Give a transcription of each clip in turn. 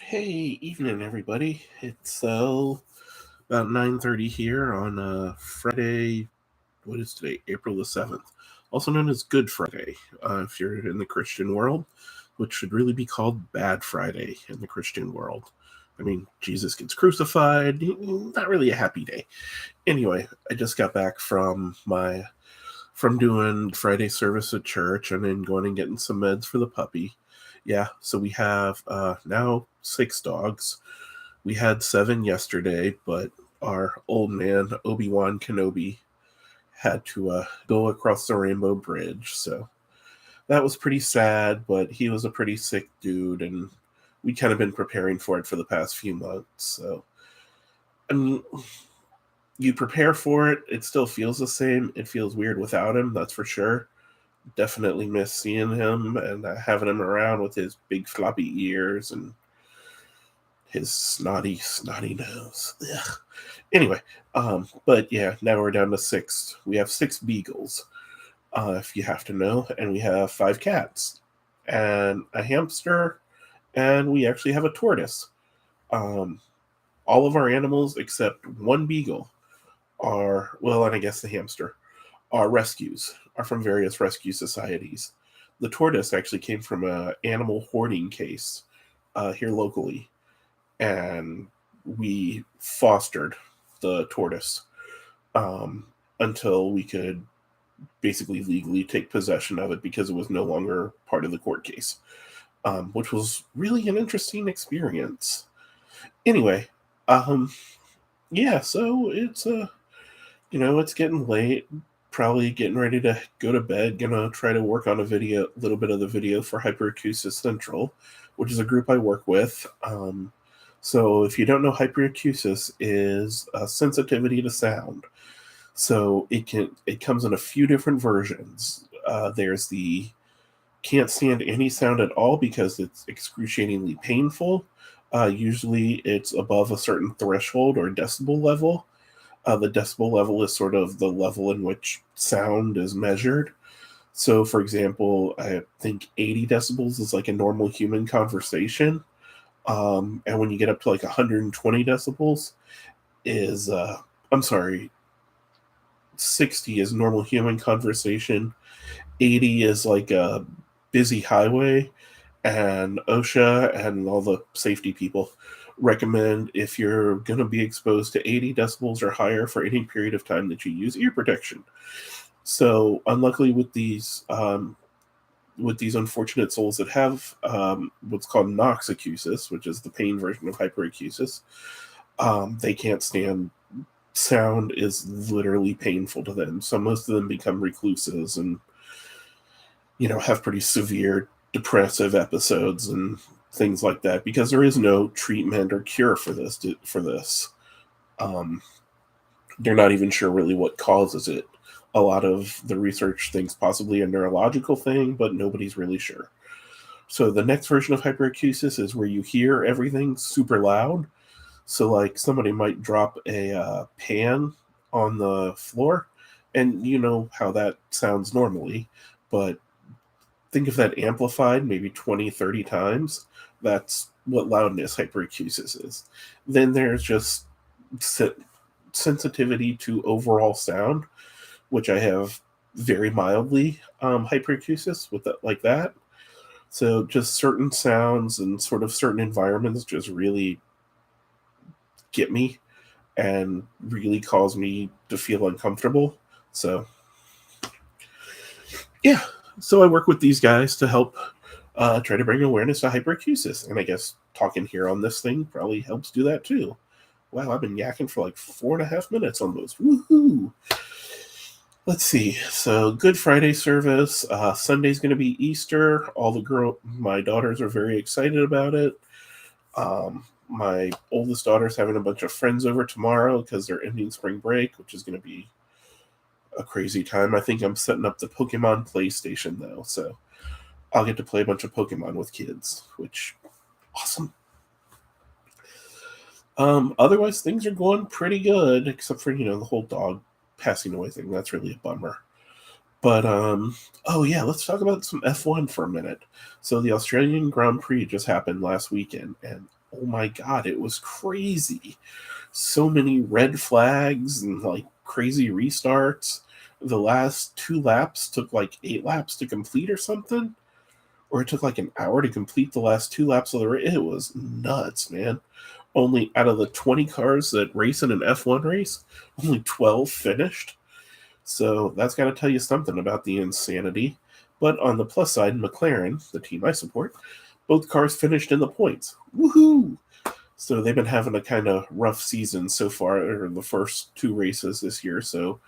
Hey, evening, everybody. It's about 9:30 here on Friday. What is today? April the 7th, also known as Good Friday, if you're in the Christian world, which should really be called Bad Friday in the Christian world. I mean, Jesus gets crucified. Not really a happy day. Anyway, I just got back from doing Friday service at church and then going and getting some meds for the puppy. Yeah, so we have now 6 dogs. We had 7 yesterday, but our old man, Obi-Wan Kenobi, had to go across the Rainbow Bridge. So that was pretty sad, but he was a pretty sick dude, and we kind of been preparing for it for the past few months. So, I mean, you prepare for it, it still feels the same. It feels weird without him, that's for sure. Definitely miss seeing him and having him around with his big floppy ears and his snotty nose. Ugh. Anyway, but yeah, now we're down to 6. We have 6 beagles, if you have to know, and we have 5 cats and a hamster, and we actually have a tortoise. Um, all of our animals except one beagle are, well, and I guess the hamster, are rescues, are from various rescue societies. The tortoise actually came from an animal hoarding case here locally, and we fostered the tortoise um, until we could basically legally take possession of it because it was no longer part of the court case, which was really an interesting experience. Anyway, um, yeah, so it's getting late. Probably getting ready to go to bed. Gonna try to work on a little bit of the video for Hyperacusis Central, which is a group I work with. So if you don't know, hyperacusis is a sensitivity to sound. So it comes in a few different versions. There's the can't stand any sound at all because it's excruciatingly painful. Usually it's above a certain threshold or decibel level. The decibel level is sort of the level in which sound is measured. So, for example, I think 80 decibels is like a normal human conversation. And when you get up to like 120 decibels, is, I'm sorry, 60 is normal human conversation, 80 is like a busy highway, and OSHA and all the safety people recommend if you're going to be exposed to 80 decibels or higher for any period of time that you use ear protection. So, unluckily, with these unfortunate souls that have what's called noxacusis, which is the pain version of hyperacusis, they can't stand sound. Is literally painful to them. So most of them become recluses and have pretty severe depressive episodes and things like that because there is no treatment or cure for this. Um, they're not even sure really what causes it. A lot of the research thinks possibly a neurological thing, but nobody's really sure. So the next version of hyperacusis is where you hear everything super loud. So like somebody might drop a pan on the floor, and you know how that sounds normally, but think of that amplified maybe 20, 30 times. That's what loudness hyperacusis is. Then there's just sensitivity to overall sound, which I have very mildly hyperacusis with that, like that. So just certain sounds and sort of certain environments just really get me and really cause me to feel uncomfortable. So yeah, so I work with these guys to help try to bring awareness to hyperacusis, and I guess talking here on this thing probably helps do that too. Wow, I've been yakking for like 4.5 minutes almost. Woohoo! Let's see. So, Good Friday service. Sunday's going to be Easter. My daughters are very excited about it. My oldest daughter's having a bunch of friends over tomorrow because they're ending spring break, which is going to be a crazy time. I think I'm setting up the Pokemon PlayStation though, so I'll get to play a bunch of Pokemon with kids, which awesome. Otherwise things are going pretty good, except for the whole dog passing away thing. That's really a bummer. But oh yeah, let's talk about some F1 for a minute. So the Australian Grand Prix just happened last weekend, and oh my god, it was crazy. So many red flags and like crazy restarts. The last 2 laps took like 8 laps to complete or something, or it took like an hour to complete the last 2 laps of the race. It was nuts, man. Only out of the 20 cars that race in an F1 race, only 12 finished. So that's got to tell you something about the insanity. But on the plus side, McLaren, the team I support, both cars finished in the points. Woohoo! So they've been having a kind of rough season so far, or the first 2 races this year. So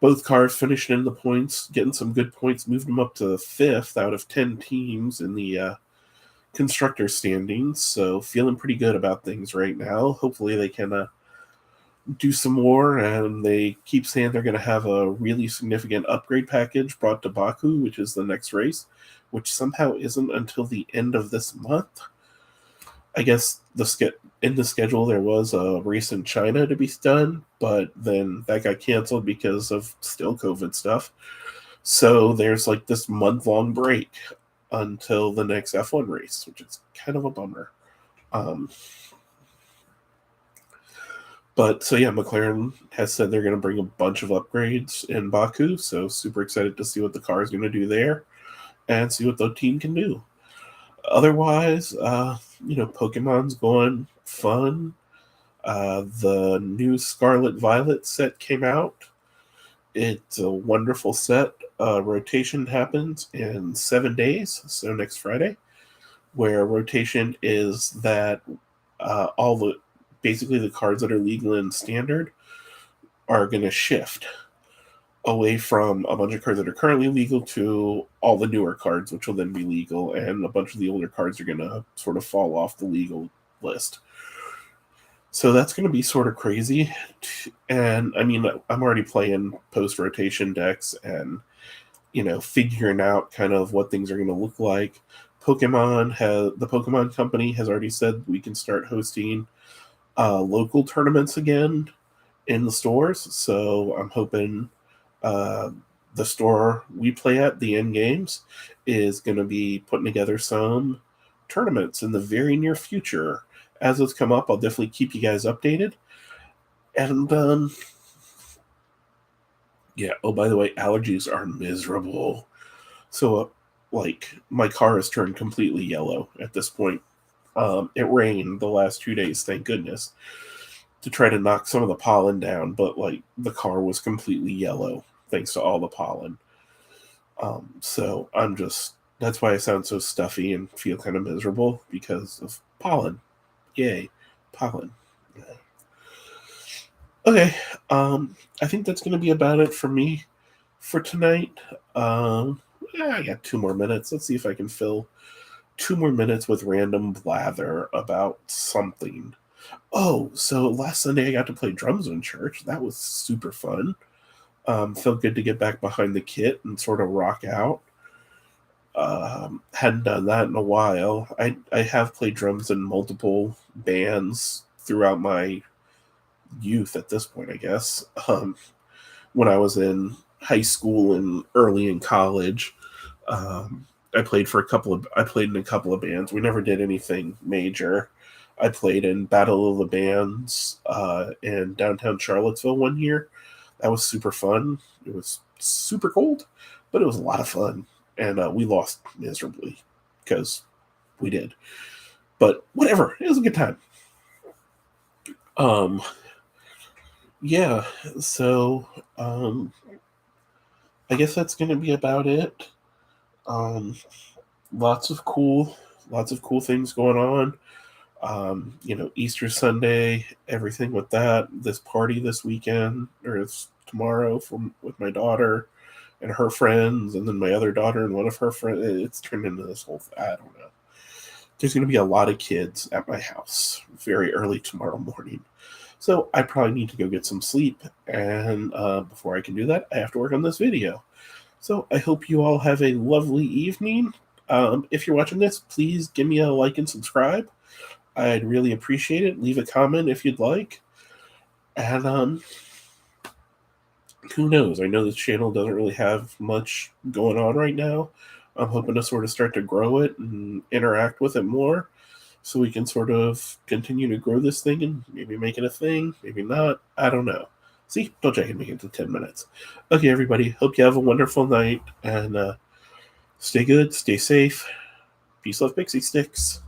both cars finished in the points, getting some good points, moved them up to 5th out of 10 teams in the constructor standings. So feeling pretty good about things right now. Hopefully they can do some more, and they keep saying they're going to have a really significant upgrade package brought to Baku, which is the next race, which somehow isn't until the end of this month. I guess in the schedule there was a race in China to be done, but then that got canceled because of still COVID stuff. So there's like this month-long break until the next F1 race, which is kind of a bummer. But so yeah, McLaren has said they're going to bring a bunch of upgrades in Baku, so super excited to see what the car is going to do and see what the team can do. Otherwise, Pokemon's going fun. The new Scarlet Violet set came out. It's a wonderful set. Rotation happens in 7 days, so next Friday, where rotation is that basically the cards that are legal in standard are going to shift away from a bunch of cards that are currently legal to all the newer cards, which will then be legal, and a bunch of the older cards are going to sort of fall off the legal list. So that's going to be sort of crazy. And I mean, I'm already playing post-rotation decks and, figuring out kind of what things are going to look like. The Pokemon company has already said we can start hosting local tournaments again in the stores. So I'm hoping the store we play at, the End Games, is going to be putting together some tournaments in the very near future. As those come up, I'll definitely keep you guys updated. And yeah. Oh, by the way, allergies are miserable. So, my car has turned completely yellow at this point. It rained the last 2 days, thank goodness, to try to knock some of the pollen down, but the car was completely yellow thanks to all the pollen. So that's why I sound so stuffy and feel kind of miserable, because of pollen. Yay, pollen. Okay, I think that's going to be about it for me for tonight. I got 2 more minutes. Let's see if I can fill 2 more minutes with random blather about something. Oh, so last Sunday I got to play drums in church. That was super fun. Felt good to get back behind the kit and sort of rock out. Hadn't done that in a while. I have played drums in multiple bands throughout my youth at this point, I guess. When I was in high school and early in college, I played in a couple of bands. We never did anything major. I played in Battle of the Bands in downtown Charlottesville one year. That was super fun. It was super cold, but it was a lot of fun. And we lost miserably because we did. But whatever. It was a good time. Yeah, so I guess that's going to be about it. Lots of cool things going on. Easter Sunday, everything with that. This party this weekend, or it's tomorrow, with my daughter and her friends, and then my other daughter and one of her friends. It's turned into this whole I don't know. There's going to be a lot of kids at my house very early tomorrow morning. So I probably need to go get some sleep, and before I can do that, I have to work on this video. So I hope you all have a lovely evening. If you're watching this, please give me a like and subscribe. I'd really appreciate it. Leave a comment if you'd like. And who knows? I know this channel doesn't really have much going on right now. I'm hoping to sort of start to grow it and interact with it more. so we can sort of continue to grow this thing and maybe make it a thing, maybe not. I don't know. See, told you I can make it to 10 minutes. Okay, everybody, hope you have a wonderful night, and stay good, stay safe. Peace, love, pixie sticks.